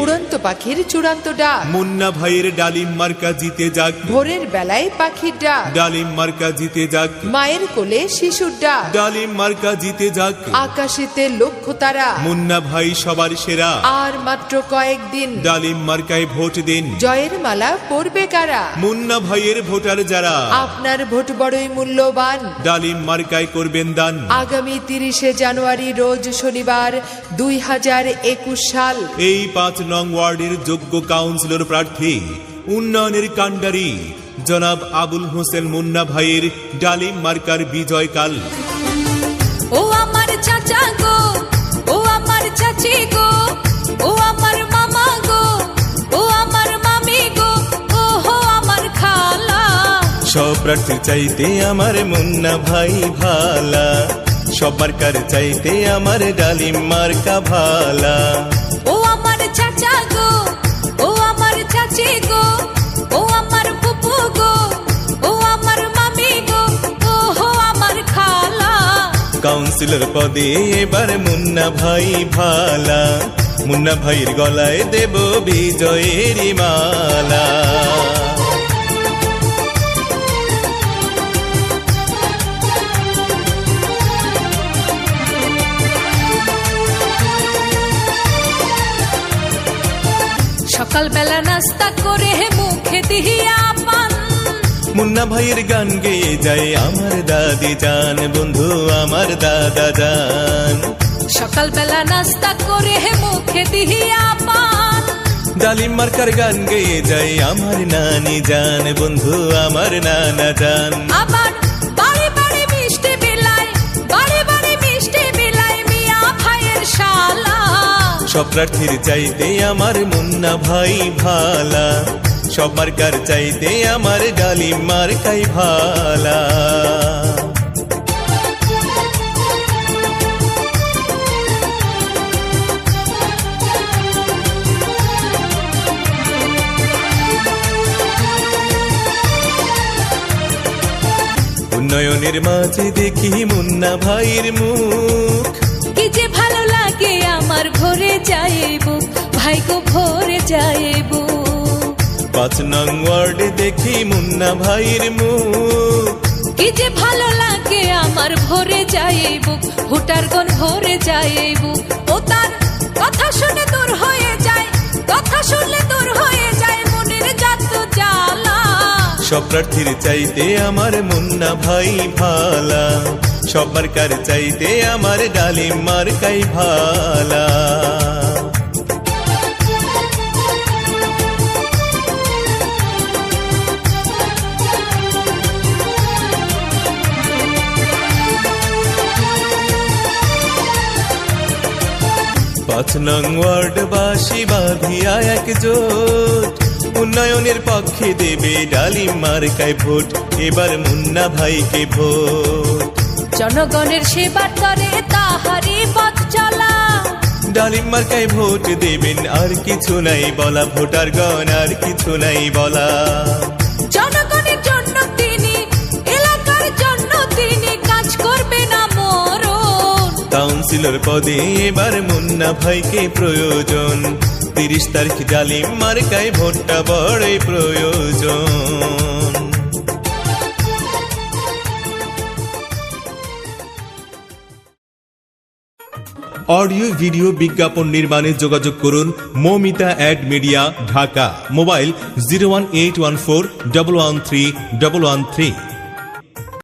উড়ন্ত পাখির চূড়ান্ত ডাক। মুন্না ভাইয়ের ডালিম মার্কা জিতে যাক। ভোরের বেলায় পাখির ডাক। ডালিম মার্কা জিতে যাক। মায়ের কোলে শিশুর ডাক। ডালিম মার্কা জিতে যাক। আকাশেতে লক্ষ তারা। মুন্না ভাই সবার সেরা। আর মাত্র কয়েকদিন। ডালিম মার্কায় ভোট দিন। জয়ের মালা পরবে কারা? মুন্না ভাইয়ের ভোটার যারা। আপনার ভোট বড়ই মূল্যবান। ডালিম মার্কায় করবেন দান। আগামী 30শে জানুয়ারি রোজ শনিবার 2021 সাল। এই 5 নং ওয়ার্ডের যোগ্য কাউন্সিলর প্রার্থী উন্নয়নের কাণ্ডারি জনাব আবুল হোসেন মুন্না ভাইয়ের ডালিম মার্কার বিজয়কাল। ও আমার চাচা গো, ও আমার চাচি গো, ও আমার মামা গো, ও আমার মামি গো, ও হো আমার খালা। সব প্রার্থীর চাইতে আমার মুন্না ভাই ভালা। সব মার্কার চাইতে আমার ডালিম মার্কা ভালা। ও আমার চাচা গো, ও আমার চাচি গো, ও আমার ফুপু গো, ও আমার মামি গো, ও হো আমার খালা। কাউন্সিলর পদে এবার মুন্না ভাই ভালা। মুন্না ভাইয়ের গলায় দেব বিজয়ের মালা। সকালবেলা নাস্তা করে মুখে দিয়া পান। মুন্না ভাইয়ের গান গেয়ে যায় আমার দাদি জান, বন্ধু আমার দাদা জান। সকালবেলা নাস্তা করে মুখে দিয়া পান। ডালিম মার্কার গান গেয়ে যায় আমার নানি জান, বন্ধু আমার নানা জান। আবার বাড়ি বাড়ি মিষ্টি বিলাই, বাড়ি বাড়ি মিষ্টি বিলাই মিয়া ভাইয়ের শালা। সব প্রার্থীর চাইতে আমার মুন্না ভাই ভালা। সব মার্কার চাইতে আমার ডালিম মার্কাই ভালা। উন্নয়নের মাঝে দেখি মুন্না ভাইয়ের মুখ। কি যে ভালো লাগে আমার ভরে যাইব, ভাই গো ভরে যাইব। 5 নং ওয়ার্ডে দেখি মুন্না ভাইয়ের মুখ। কি যে ভালো লাগে আমার ভরে যাইব, ভোটারগণ ভরে যাইব। ও তার কথা শুনে দূর হয়ে যায়, কথা শুনলে দূর হয়ে যায় মনের যত জ্বালা। সব প্রার্থীর চাইতে আমার মুন্না ভাই ভালা। সব মার্কার চাইতে আমার ডালিম মার্কাই ভালা। পাঁচ নং ওয়ার্ডবাসী বাঁধিয়া একজোট। উন্নয়নের পক্ষে দেবে ডালিম মার্কায় ভোট। এবার মুন্না ভাইকে ভোট। জনগণের সেবার তরে তাহারি পথ চলা। ডালিম মার্কায় ভোট দেবেন আর কিছু নাই বলা। ভোটারগণ আর কিছু নাই বলা। জনগণের জন্য তিনি, এলাকার জন্য তিনি কাজ করবে না মরণ। কাউন্সিলর পদে এবার মুন্না ভাইকে প্রয়োজন। 30 তারিখ ডালিম মার্কায় ভোটটা বড়ই প্রয়োজন। অডিও ভিডিও বিজ্ঞাপন নির্মাণে যোগাযোগ করুন Moumita ad media, Dhaka. Mobile 01814 113 113।